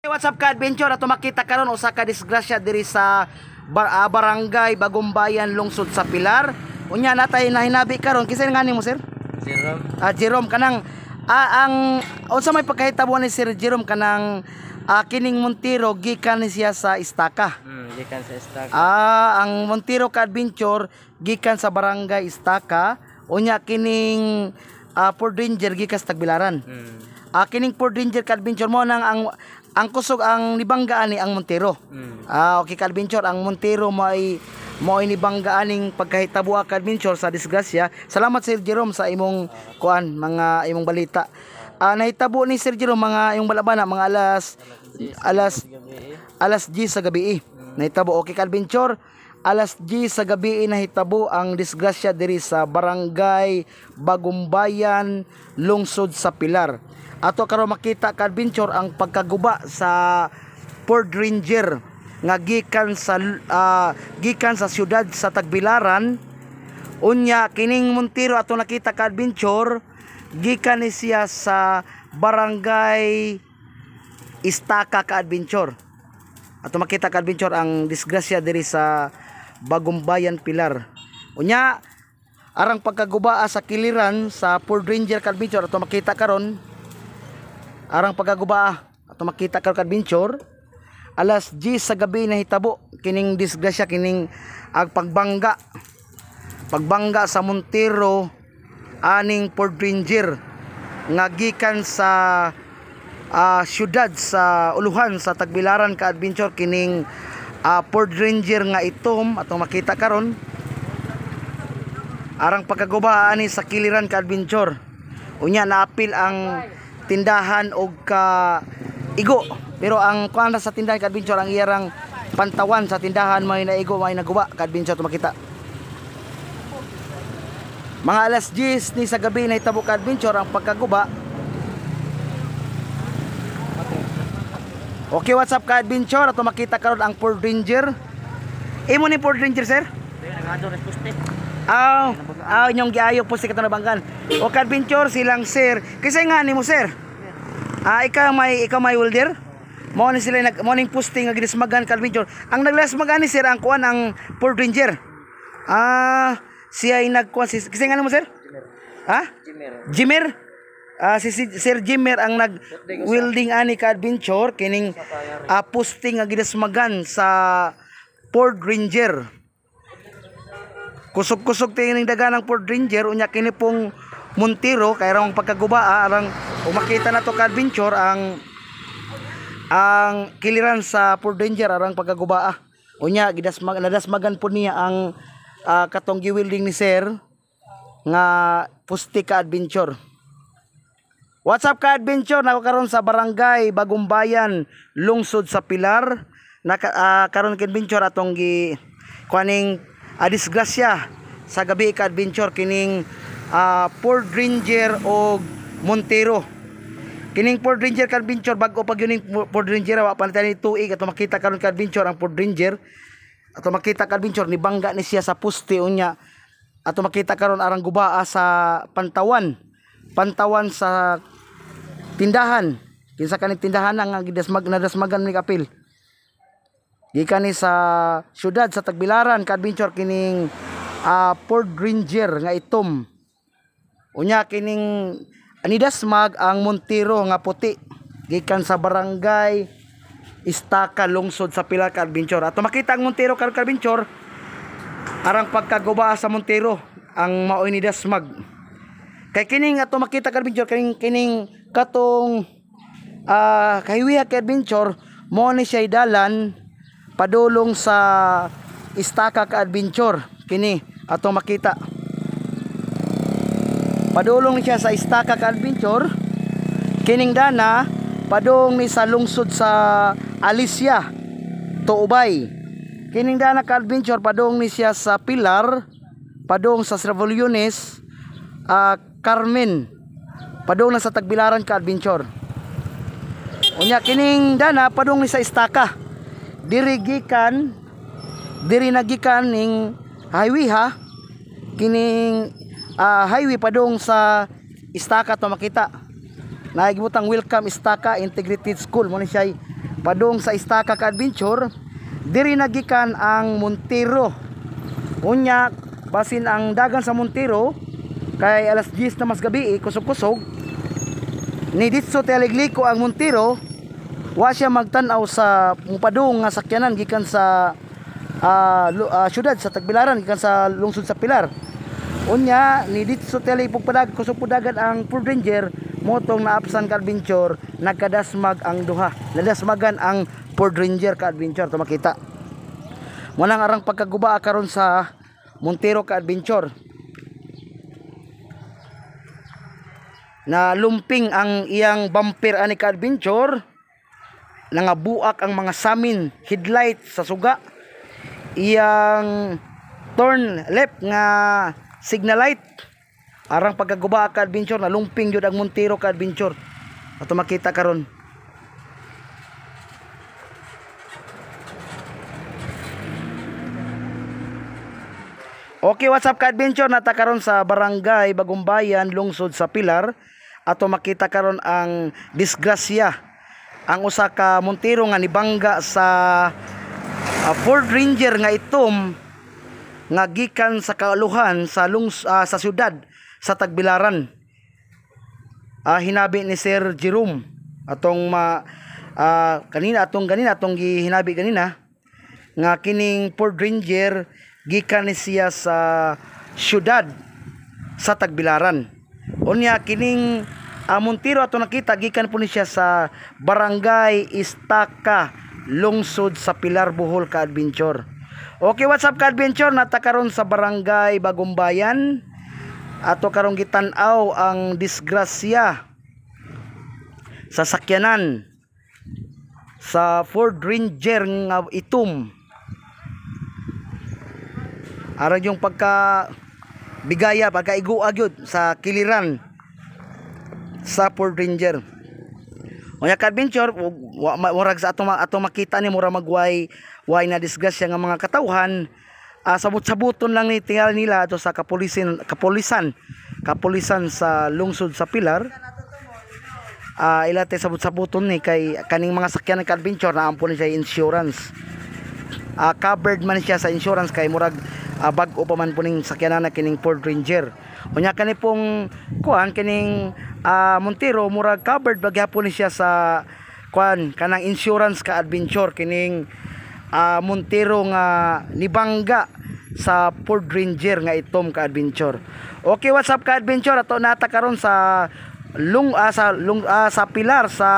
What's up ka adventure ato makita karon usa ka disgrasya diri sa barangay Bagumbayan lungsod sa Pilar. Unya natay nahinabi karon kinsa nga nimo sir? Jerome. Jerome kanang ang unsa may pagkahitabo ni Sir Jerome kanang kining Montero gikan siya sa Istaka. Gikan sa Istaka. Ang Montero ka adventure gikan sa barangay Istaka. Unya kining Fort Ranger gikan sa Tagbilaran. Kining Fort Ranger ka adventure mo nang ang kusog ang nibanggaan ni ang Montero. Okay ka adventure ang Montero mo nibanggaan ning pagkahitabo ka adventure sa disgrasya. Salamat Sir Jerome sa imong kuan mga imong balita. Nahitabo ni Sir Jerome mga imong balabana mga alas 10 sa gabi. Nahitabo okay ka adventure. Alas 10 sa gabi nahitabo ang disgrasya diri sa barangay Bagumbayan lungsod sa Pilar. Ato karon makita ka adventure ang pagkaguba sa Fort Ranger nga gikan sa siyudad sa Tagbilaran. Unya kining Montero ato nakita ka adventure gikan ni siya sa barangay Istaka ka adventure. Ato makita ka adventure ang disgrasya diri sa Bagumbayan Pilar. Unya arang pagkaguba sa kiliran sa Fort Ranger ka adventure ato makita karon arang pagkaguba ato makita karon ka adventure alas 10 sa gabi nahitabo kining disgrasya kining pagbangga sa Montero aning Fort Ranger nga gikan sa siyudad sa uluhan sa Tagbilaran ka adventure kining Fort Ranger nga itom atong makita karon arang pagkaguba ani sa kiliran ka adventure. Unya naapil ang tindahan og ka igo pero ang kuan sa tindahan ka adventure ang iyang pantawan sa tindahan may naigo may naguba ka adventure to makita. Mga alas 10 ni sa gabi nahitabo ka adventure ang pagkaguba. Okay, what's up ka adventure ato makita karon ang Fort Ranger. Imo ni Fort Ranger sir? Nagado na poste. Inyong giayog poste kato nabanggan. O ka adventure silang sir. Kisay nga nimo sir? Ikaw may welder? Mo ni sila morning posting nga ginasmagan ka adventure. Ang naglasmagan ni sir ang kuan ang Fort Ranger. Siya ay nagkuan kisay nga nimo sir? Jimmer. Si Sir Jimmer ang nag-welding ani ka adventure kining posting nga ginasmagan sa Fort Ranger. Kusog-kusog tining daganang Fort Ranger unya kini pong Montero kay rong pagkaguba arang makita na to ka adventure ang kiliran sa Fort Ranger arang pagkaguba. Unya nadasmagan po niya ang katong gi-welding ni Sir nga pusti ka adventure. What's up ka adventure nako karon sa barangay Bagumbayan lungsod sa Pilar karon ka adventure atong gi kuaning disgrasya sa gabi ka adventure kining Fort Ranger o Montero. Kining Fort Ranger ka adventure bag-o pag yun Fort Ranger wa palitan ni tuig ato makita karon ka adventure ang Fort Ranger ato makita ka adventure ni bangga ni siya sa poste unya ato makita karon arang gubaa sa pantawan sa tindahan kinsa kaning tindahan nga nadasmagan ni kapil gikan ni sa siyudad sa Tagbilaran ka adventure kining Fort Ranger nga itom unya kining anidasmag ang Montero nga puti gikan sa barangay Istaka lungsod sa Pilar ka adventure ato makita ang Montero ka adventure arang pagkaguba sa Montero ang maoy ni dasmag. Kay kining ato makita ka adventure kining katong highway ka adventure mo ni siya dalan padulong sa Istaka ka adventure kini ato makita. Padulong ni siya sa Istaka ka adventure kining dana padung ni sa lungsod sa Alicia Tuubay. Kining dana ka adventure padung ni siya sa Pilar padung sa Revoluciones Carmen padung na sa Tagbilaran ka adventure. Unya kining dana padung ni sa Istaka diri nagikan ning highway kining highway padung sa Istaka to makita. Naigibutang Welcome Istaka Integrated School mo ni siya padung sa Estaca ka adventure, diri nagikan ang Montero. Unya basin ang dagan sa Montero kay alas 10 na mas gabi kusog-kusog. Ni ditso teligliko ang Montero, wa siya magtan-aw sa mupadung nga sakyanan gikan sa syudad sa Tagbilaran gikan sa lungsod sa Pilar. Unya ni ditso tele pugpadag kusog pudagan ang Ford Ranger motong naapsan ka adventure, nagkadasmag ang duha. Nadasmagan ang Ford Ranger ka adventure to makita. Munang arang pagkaguba karon sa Montero ka adventure. Na lumping ang iyang bumper ani ka adventure, nangabuak ang mga samin headlight sa suga, iyang turn left nga signal light. Arang pagkaguba ka adventure na lumping jud ang Montero ka adventure. Ato makita karon. Okay, what's up ka adventure, nata karon sa barangay Bagumbayan, lungsod sa Pilar. Ato makita karon ang disgrasya, ang usa ka Montero nga nibangga sa Ford Ranger nga itom nga gikan sa kauluhan sa sa syudad sa Tagbilaran. Hinabi ni Sir Jerome atong kanina atong hinabi kanina nga kining Ford Ranger gikan ni siya sa syudad sa Tagbilaran. Unya kining Montero ato nakita gikan po ni siya sa barangay Estaca, lungsod sa Pilar, Bohol ka adventure. Okay, what's up ka adventure, nata karon sa barangay Bagumbayan. Ato karong gitan-aw ang disgrasya sa sakyanan sa Ford Ranger nga itom. Aron yung pagka bigaya, pagka iguagyod sa kiliran sa Ford Ranger. Unya ka adventure, murag sa ato makita ni mura magway na disgrasya nga mga katawhan. Sabot-sabuton lang ni tingal nila ato sa kapulisan sa lungsod sa Pilar. Ilate sabot-sabuton ni kay kaning mga sakyanan ka adventure na ampon siya insurance. Covered man siya sa insurance kay murag bag-o pa man po ning sakyanan na kining Ford Ranger. Unya kani pong kining Montero murag covered bagyapon ni siya sa kanang insurance ka adventure kining Montero nga nibangga sa Ford Ranger nga itom ka adventure. Okay, what's up ka adventure, ato nata karon sa Pilar sa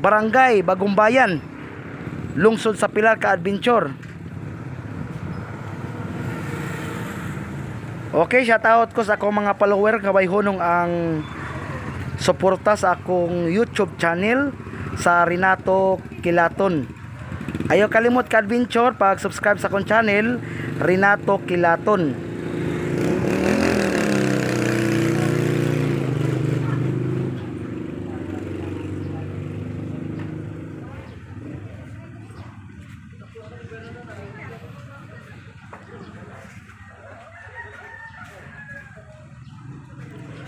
barangay Bagumbayan, lungsod sa Pilar ka adventure. Okay, shout out ko sa akong mga follower nga bayhonong ang suporta sa akong YouTube channel sa Renato Kilaton. Ayaw kalimot ka adventure pag-subscribe sa akong channel Renato Kilaton.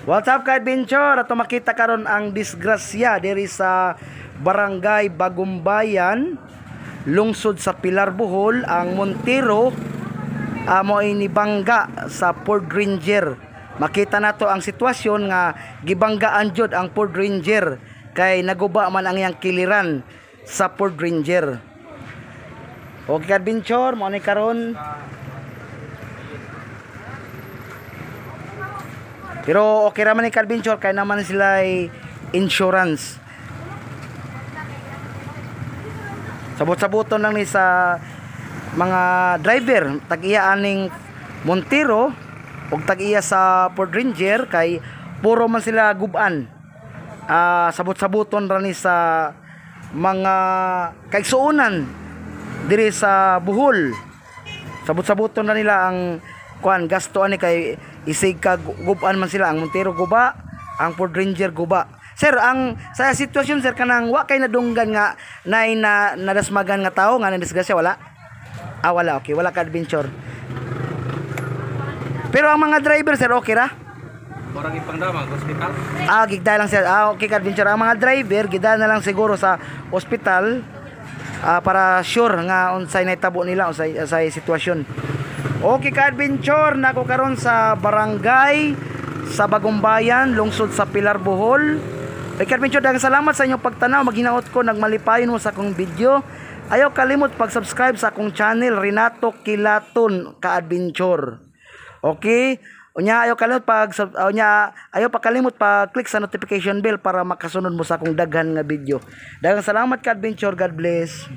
What's up ka adventure? Ato makita karon ang disgrasya diri sa barangay Bagumbayan, lungsod sa Pilar, Bohol. Ang Montero mo inibangga sa Ford Ranger. Makita nato ang sitwasyon nga gibanggaan jud ang Ford Ranger kay naguba man ang iyang kiliran sa Ford Ranger. Okay adventure, mo ni karon. Pero okay raman ni adventure kay naman sila insurance. Sabot-saboton lang ni sa mga driver tag-iya aning Montero ug tag-iya sa Ford Ranger kay puro man sila guban. Sabot-saboton ra ni sa mga kaigsuonan diri sa Bohol. Sabot-saboton na nila ang gasto ani kay isig ka guban man sila. Ang Montero guba, ang Ford Ranger guba. Sir, ang sa sitwasyon sir kanang wa kay nadunggan nga nadasmagan nga tao nga nadisgrasya, wala? Wala, okay, wala ka adventure. Pero ang mga driver sir okay ra? Orang ipangdama sa ospital. Gigda lang sir. Okay ka adventure. Ang mga driver gida na lang siguro sa ospital para sure nga unsay nahitabo nila unsay sitwasyon. Okay ka-adventure, nako karon sa barangay sa Bagong Bayan, lungsod sa Pilar, Bohol. Ka-adventure, daghang salamat sa inyong pagtanaw. Maghinaot ko nagmalipayon mo sa akong video. Ayaw kalimot pag-subscribe sa akong channel Renato Kilaton ka-adventure. Okay? Ayaw pakalimot pag-click sa notification bell para makasunod mo sa akong daghan nga video. Daghang salamat ka-adventure. God bless.